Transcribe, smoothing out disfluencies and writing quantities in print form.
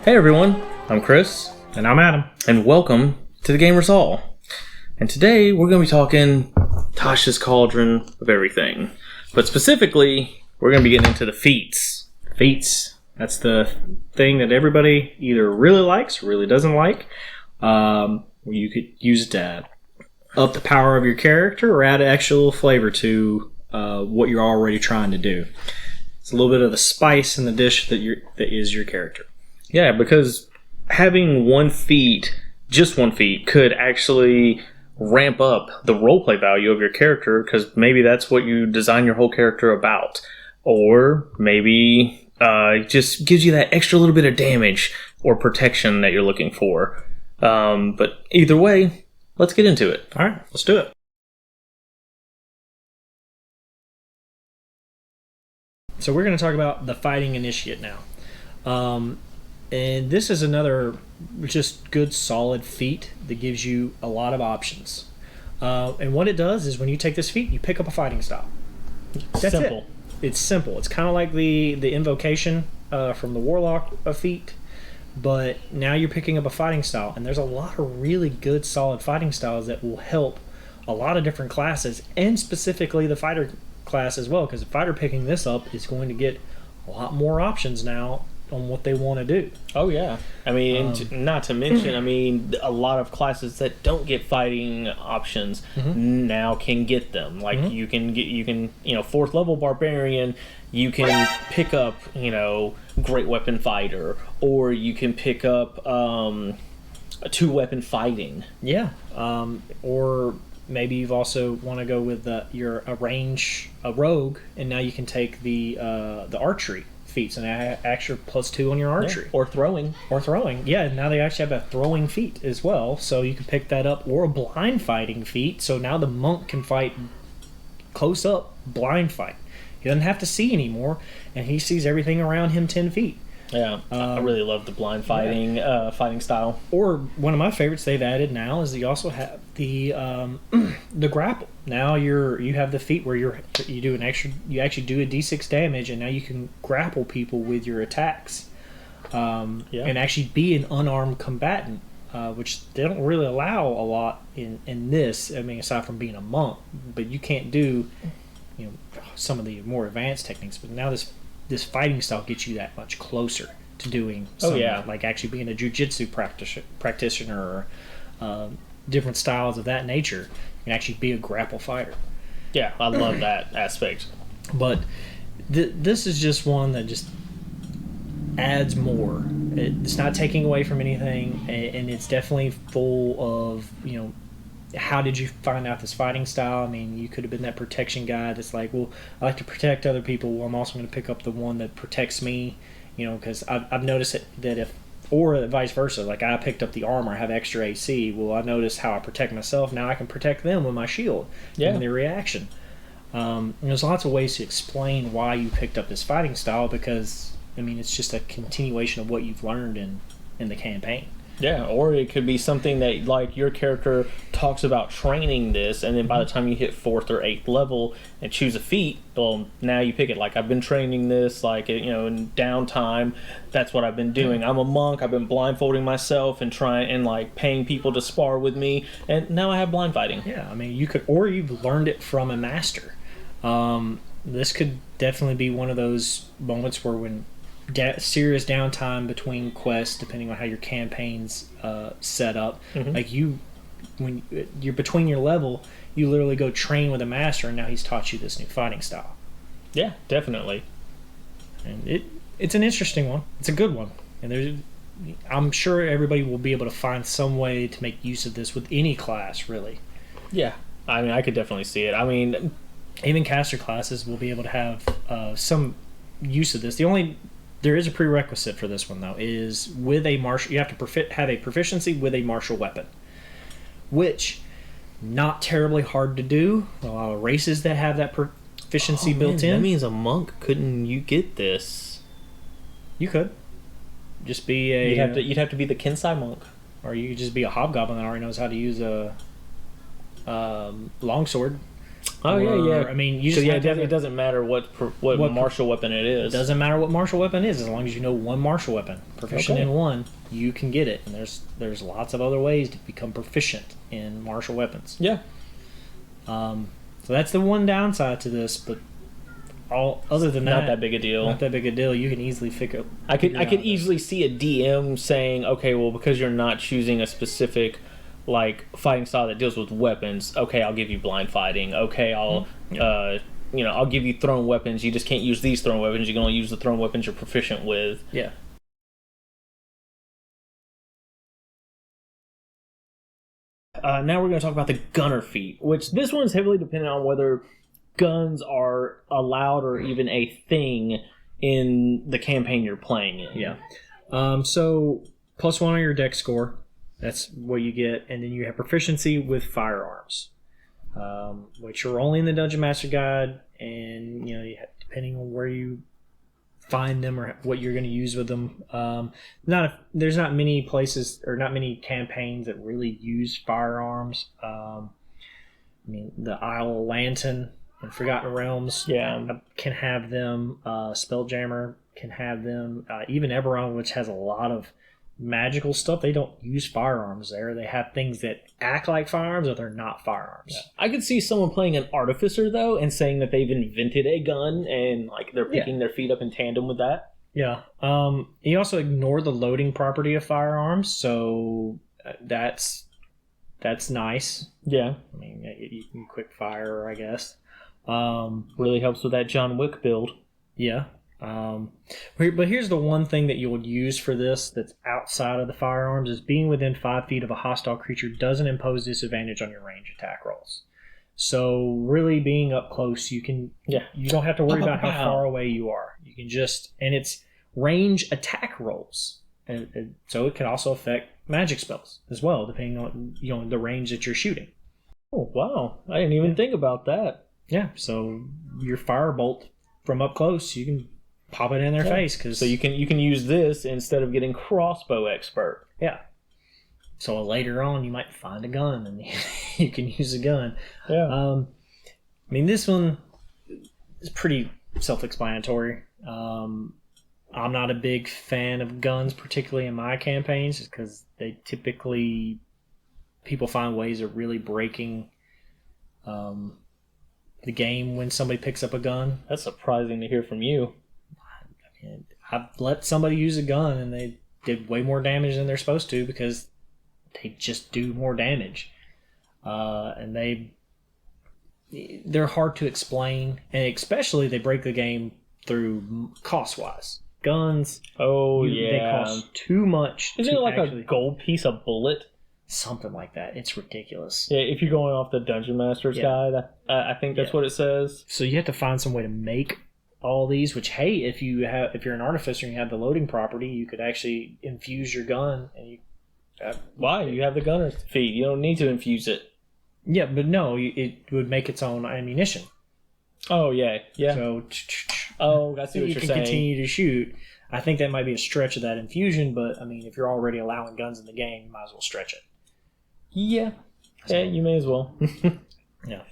Hey everyone, I'm Chris. And I'm Adam. And welcome to the Gamers Hall. And today we're going to be talking Tasha's Cauldron of everything. But specifically, we're going to be getting into the Feats. Feats. That's the thing that everybody either really likes or really doesn't like. You could use it to up the power of your character or add actual flavor to what you're already trying to do. It's a little bit of the spice in the dish that is your character. Yeah, because having just one feat, could actually ramp up the roleplay value of your character, because maybe that's what you design your whole character about. Or maybe it just gives you that extra little bit of damage or protection that you're looking for. But either way, let's get into it. All right, let's do it. So we're going to talk about the Fighting Initiate now. And this is another just good, solid feat that gives you a lot of options. And what it does is when you take this feat, you pick up a fighting style. That's simple. It's simple. It's kind of like the invocation from the Warlock feat, but now you're picking up a fighting style. And there's a lot of really good, solid fighting styles that will help a lot of different classes, and specifically the fighter class as well, because the fighter picking this up is going to get a lot more options now on what they want to do. Oh yeah, I mean, not to mention, I mean, a lot of classes that don't get fighting options now can get them. Like you can fourth level barbarian, you can pick up great weapon fighter, or you can pick up a 2-weapon fighting. Yeah, or maybe you've also want to go with your a rogue, and now you can take the archery feats and extra +2 on your archery. Yeah. Or throwing. Yeah, now they actually have a throwing feat as well, so you can pick that up, or a blind fighting feat. So now the monk can fight close up, blind fight. He doesn't have to see anymore, and he sees everything around him 10 feet. Yeah, I really love the blind fighting fighting style. Or one of my favorites they've added now is you also have the grapple. Now you have the feat where you actually do a d6 damage, and now you can grapple people with your attacks, and actually be an unarmed combatant, which they don't really allow a lot in this. I mean, aside from being a monk, but you can't do some of the more advanced techniques. But now this fighting style gets you that much closer to doing something, like actually being a jiu-jitsu practitioner, or different styles of that nature. You can actually be a grapple fighter. Yeah, I love that aspect. But this is just one that just adds more. It's not taking away from anything, and it's definitely full of, how did you find out this fighting style? I mean, you could have been that protection guy that's like, well, I like to protect other people. Well, I'm also going to pick up the one that protects me, because I've noticed that or vice versa. Like, I picked up the armor, I have extra AC. Well, I noticed how I protect myself. Now I can protect them with my shield and their reaction. And there's lots of ways to explain why you picked up this fighting style, because, I mean, it's just a continuation of what you've learned in the campaign. Yeah, or it could be something that, like, your character talks about training this, and then by the time you hit 4th or 8th level and choose a feat, well, now you pick it. Like, I've been training this, like, in downtime, that's what I've been doing. I'm a monk, I've been blindfolding myself and paying people to spar with me, and now I have blind fighting. Yeah, I mean, you've learned it from a master. This could definitely be one of those moments where when serious downtime between quests, depending on how your campaign's set up. Like when you're between your level, you literally go train with a master, and now he's taught you this new fighting style. Yeah, definitely. And it's an interesting one. It's a good one, and I'm sure everybody will be able to find some way to make use of this with any class, really. Yeah, I mean, I could definitely see it. I mean, even caster classes will be able to have some use of this. There is a prerequisite for this one, though, is with a martial. You have to have a proficiency with a martial weapon, which not terribly hard to do. A lot of races that have that proficiency built in. That means a monk couldn't you get this? You could just be a. You'd have to be the Kensai monk, or you could just be a hobgoblin that already knows how to use a longsword. Oh yeah. I mean, you so just it doesn't matter what martial weapon it is. It doesn't matter what martial weapon it is, as long as you know one martial weapon. Proficient in one, you can get it. And there's lots of other ways to become proficient in martial weapons. Yeah. So that's the one downside to this, but other than not that big a deal. Not that big a deal. You can easily figure. I could easily see a DM saying, okay, well, because you're not choosing a specific like fighting style that deals with weapons, okay, I'll give you blind fighting. Okay, I'll I'll give you thrown weapons. You just can't use these thrown weapons. You can only use the thrown weapons you're proficient with. Yeah. Now we're going to talk about the gunner feat, which this one is heavily dependent on whether guns are allowed or even a thing in the campaign you're playing in. Yeah. So +1 on your dex score. That's what you get, and then you have proficiency with firearms, which are only in the Dungeon Master Guide, and depending on where you find them or what you're going to use with them. There's not many places or not many campaigns that really use firearms. I mean, the Isle of Lantern and Forgotten Realms can have them. Spelljammer can have them. Even Eberron, which has a lot of magical stuff, they don't use firearms there. They have things that act like firearms, but they're not firearms. Yeah. I could see someone playing an artificer, though, and saying that they've invented a gun, and like they're picking their feet up in tandem with that. Yeah. You also ignore the loading property of firearms, so that's nice. Yeah. I mean, you can quick fire, I guess. Really helps with that John Wick build. Yeah. But here's the one thing that you would use for this that's outside of the firearms is being within 5 feet of a hostile creature doesn't impose disadvantage on your range attack rolls. So really being up close, you don't have to worry about how far away you are. You can and it's range attack rolls. And so it can also affect magic spells as well, depending on the range that you're shooting. Oh, wow. I didn't even think about that. Yeah, so your firebolt from up close, you can pop it in their face. So you can use this instead of getting crossbow expert. Yeah. So later on, you might find a gun and you can use a gun. Yeah. I mean, this one is pretty self-explanatory. I'm not a big fan of guns, particularly in my campaigns, because they typically people find ways of really breaking the game when somebody picks up a gun. That's surprising to hear from you. I mean, I've let somebody use a gun and they did way more damage than they're supposed to because they just do more damage. And they're hard to explain, and especially they break the game through cost-wise. Guns, they cost too much. Isn't it like a gold piece a bullet? Something like that. It's ridiculous. Yeah, if you're going off the Dungeon Master's Guide, I think that's what it says. So you have to find some way to make all these. Which, hey, if you're an artificer and you have the loading property, you could actually infuse your gun. And why? You have the gunner's feat. You don't need to infuse it. Yeah, but no, it would make its own ammunition. Oh yeah. So I see what you're saying. You can continue to shoot. I think that might be a stretch of that infusion, but I mean, if you're already allowing guns in the game, you might as well stretch it. Yeah, you may as well. Yeah.